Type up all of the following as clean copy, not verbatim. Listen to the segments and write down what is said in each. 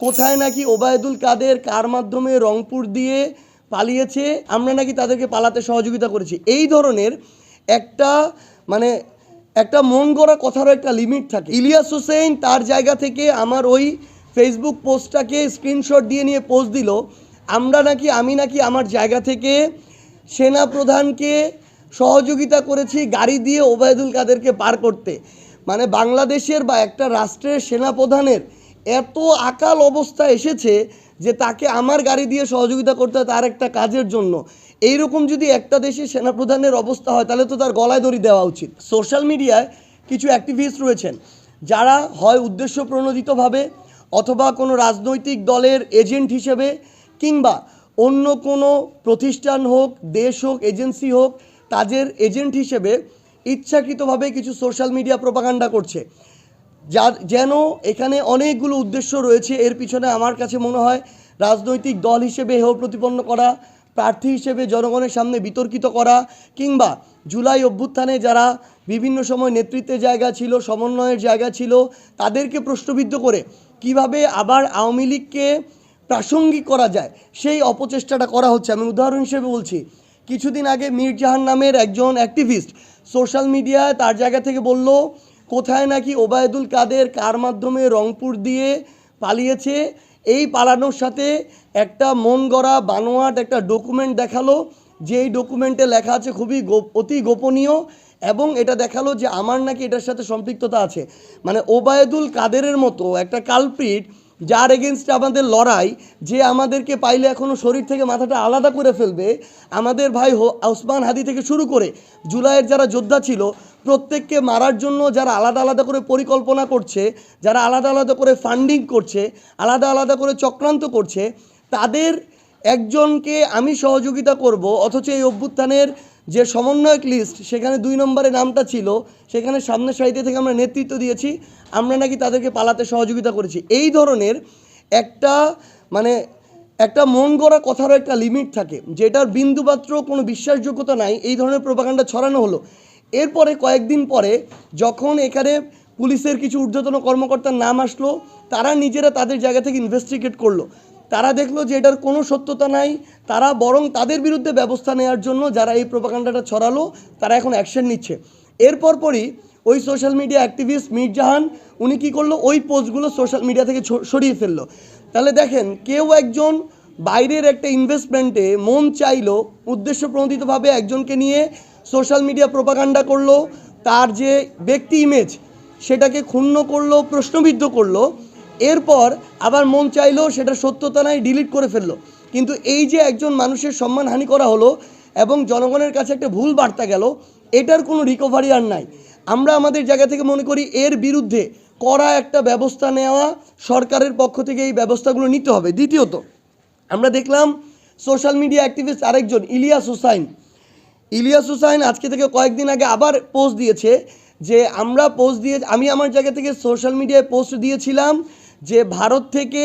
কোথায় নাকি ওবায়দুল কাদের কার মাধ্যমে রংপুর দিয়ে পালিয়েছে, আমরা নাকি তাদেরকে পালাতে সহযোগিতা করেছি, এই ধরনের একটা একটা মন গড়া কথারও একটা লিমিট থাকে। ইলিয়াস হোসেন তার জায়গা থেকে আমার ওই ফেসবুক পোস্টটাকে স্ক্রিনশট দিয়ে নিয়ে পোস্ট দিল, আমি নাকি আমার জায়গা থেকে সেনা প্রধানকে সহযোগিতা করেছি গাড়ি দিয়ে ওবায়দুল কাদেরকে পার করতে। বাংলাদেশের বা একটা রাষ্ট্রের সেনাপ্রধানের এত আকাল অবস্থা এসেছে যে তাকে আমার গাড়ি দিয়ে সহযোগিতা করতে হয় তার একটা কাজের জন্য। এইরকম যদি একটা দেশের সেনাপ্রধানের অবস্থা হয় তাহলে তো তার গলায় দড়ি দেওয়া উচিত। সোশ্যাল মিডিয়ায় কিছু অ্যাক্টিভিস্ট রয়েছেন যারা হয় উদ্দেশ্য প্রণোদিতভাবে অথবা কোনো রাজনৈতিক দলের এজেন্ট হিসেবে কিংবা অন্য কোনো প্রতিষ্ঠান হোক, দেশ হোক, এজেন্সি হোক, তাদের এজেন্ট হিসেবে ইচ্ছাকৃতভাবে কিছু সোশ্যাল মিডিয়া প্রোপাগান্ডা করছে, যেন এখানে অনেকগুলো উদ্দেশ্য রয়েছে। এর পিছনে আমার কাছে মনে হয় রাজনৈতিক দল হিসেবে হেয় প্রতিপন্ন করা, প্রার্থী হিসেবে জনগণের সামনে বিতর্কিত করা, কিংবা জুলাই অভ্যুত্থানে যারা বিভিন্ন সময় নেতৃত্বের জায়গা ছিল, সমন্বয়ের জায়গা ছিল, তাদেরকে প্রশ্নবিদ্ধ করে কিভাবে আবার আওয়ামী লীগকে প্রাসঙ্গিক করা যায় সেই অপচেষ্টাটা করা হচ্ছে। আমি উদাহরণ হিসেবে বলছি, কিছুদিন আগে মীরজাহান নামের একজন অ্যাক্টিভিস্ট সোশ্যাল মিডিয়ায় তার জায়গা থেকে বলল কোথায় নাকি ওবায়দুল কাদের কার মাধ্যমে রংপুর দিয়ে পালিয়েছে, এই পালানোর সাথে একটা মন গড়া বানোয়াট একটা ডকুমেন্ট দেখালো, যেই ডকুমেন্টে লেখা আছে খুবই অতি গোপনীয়, এবং এটা দেখালো যে আমার নাকি এটার সাথে সম্পৃক্ততা আছে। ওবায়দুল কাদেরের মতো একটা কালপ্রিট যার এগেনস্টে আমাদের লড়াই, যে আমাদেরকে পাইলে এখনও শরীর থেকে মাথাটা আলাদা করে ফেলবে, আমাদের ভাই ওসমান হাদি থেকে শুরু করে জুলাইয়ের যারা যোদ্ধা ছিল প্রত্যেককে মারার জন্য যারা আলাদা আলাদা করে পরিকল্পনা করছে, যারা আলাদা আলাদা করে ফান্ডিং করছে, আলাদা আলাদা করে চক্রান্ত করছে, তাদের একজনকে আমি সহযোগিতা করব, অথচ এই অভ্যুত্থানের যে সমন্বয়ক লিস্ট সেখানে 2 নম্বরে নামটা ছিল, সেখানে সামনের সারিতে থেকে আমরা নেতৃত্ব দিয়েছি, আমরা নাকি তাদেরকে পালাতে সহযোগিতা করেছি। এই ধরনের একটা মন গড়া কথারও একটা লিমিট থাকে, যেটার বিন্দুমাত্র কোনো বিশ্বাসযোগ্যতা নাই। এই ধরনের প্রোপাগান্ডা ছড়ানো হলো। এরপরে কয়েকদিন পরে যখন এখানে পুলিশের কিছু ঊর্ধ্বতন কর্মকর্তার নাম আসলো, তারা নিজেরা তাদের জায়গা থেকে ইনভেস্টিগেট করলো, তারা দেখলো যে এটার কোনো সত্যতা নাই, তারা বরং তাদের বিরুদ্ধে ব্যবস্থা নেওয়ার জন্য যারা এই প্রোপাগান্ডাটা ছড়ালো তারা এখন অ্যাকশন নিচ্ছে। এরপরই ওই সোশ্যাল মিডিয়া অ্যাক্টিভিস্ট মীরজাহান উনি কী করলো, ওই পোস্টগুলো সোশ্যাল মিডিয়া থেকে সরিয়ে ফেললো। তাহলে দেখেন, কেউ একজন বাইরের একটা ইনভেস্টমেন্টে মন চাইলো, উদ্দেশ্য প্রণোদিতভাবে একজনকে নিয়ে সোশ্যাল মিডিয়া প্রোপাগান্ডা করলো, তার যে ব্যক্তি ইমেজ সেটাকে ক্ষুণ্ণ করলো, প্রশ্নবিদ্ধ করলো, এরপর আবার মন চাইলো সেটা সত্যতা নাই, ডিলিট করে ফেললো। কিন্তু এই যে একজন মানুষের সম্মানহানি করা হলো এবং জনগণের কাছে একটা ভুল বার্তা গেল, এটার কোনো রিকভারি আর নাই। আমরা আমাদের জায়গা থেকে মনে করি এর বিরুদ্ধে কড়া একটা ব্যবস্থা নেওয়া সরকারের পক্ষ থেকে, এই ব্যবস্থাগুলো নিতে হবে। দ্বিতীয়ত, আমরা দেখলাম সোশ্যাল মিডিয়া অ্যাক্টিভিস্ট আরেকজন ইলিয়াস হোসাইন আজকে থেকে কয়েকদিন আগে আবার পোস্ট দিয়েছে যে আমি আমার জায়গা থেকে সোশ্যাল মিডিয়ায় পোস্ট দিয়েছিলাম যে ভারত থেকে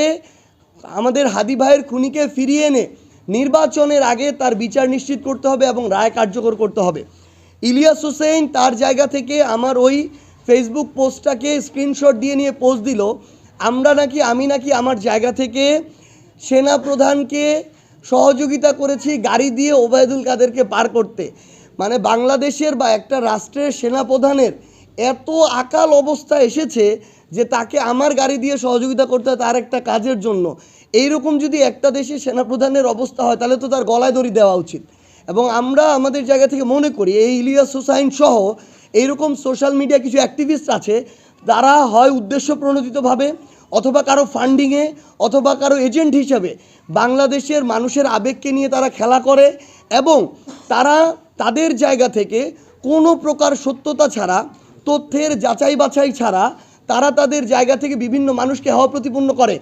আমাদের হাদি ভাইয়ের খুনিকে ফিরিয়ে এনে নির্বাচনের আগে তার বিচার নিশ্চিত করতে হবে এবং রায় কার্যকর করতে হবে। ইলিয়াস হোসেন তার জায়গা থেকে আমার ওই ফেসবুক পোস্টটাকে স্ক্রিনশট দিয়ে নিয়ে পোস্ট দিল, আমি নাকি আমার জায়গা থেকে সেনা প্রধানকে সহযোগিতা করেছি গাড়ি দিয়ে ওবায়দুল কাদেরকে পার করতে। বাংলাদেশের বা একটা রাষ্ট্রের সেনাপ্রধানের এত আকাল অবস্থা এসেছে যে তাকে আমার গাড়ি দিয়ে সহযোগিতা করতে হয় তার একটা কাজের জন্য। এইরকম যদি একটা দেশের সেনাপ্রধানের অবস্থা হয় তাহলে তো তার গলায় দড়ি দেওয়া উচিত। এবং আমরা আমাদের জায়গা থেকে মনে করি এই ইলিয়াস হোসাইন সহ এইরকম সোশ্যাল মিডিয়া কিছু অ্যাক্টিভিস্ট আছে, তারা হয় উদ্দেশ্য প্রণোদিতভাবে অথবা কারো ফান্ডিংয়ে অথবা কারো এজেন্ট হিসাবে বাংলাদেশের মানুষের আবেগকে নিয়ে তারা খেলা করে, এবং তারা তাদের জায়গা থেকে কোনো প্রকার সত্যতা ছাড়া, তথ্যের যাচাই বাছাই ছাড়া তারা তাদের জায়গা থেকে বিভিন্ন মানুষকে হেয় প্রতিপন্ন করে।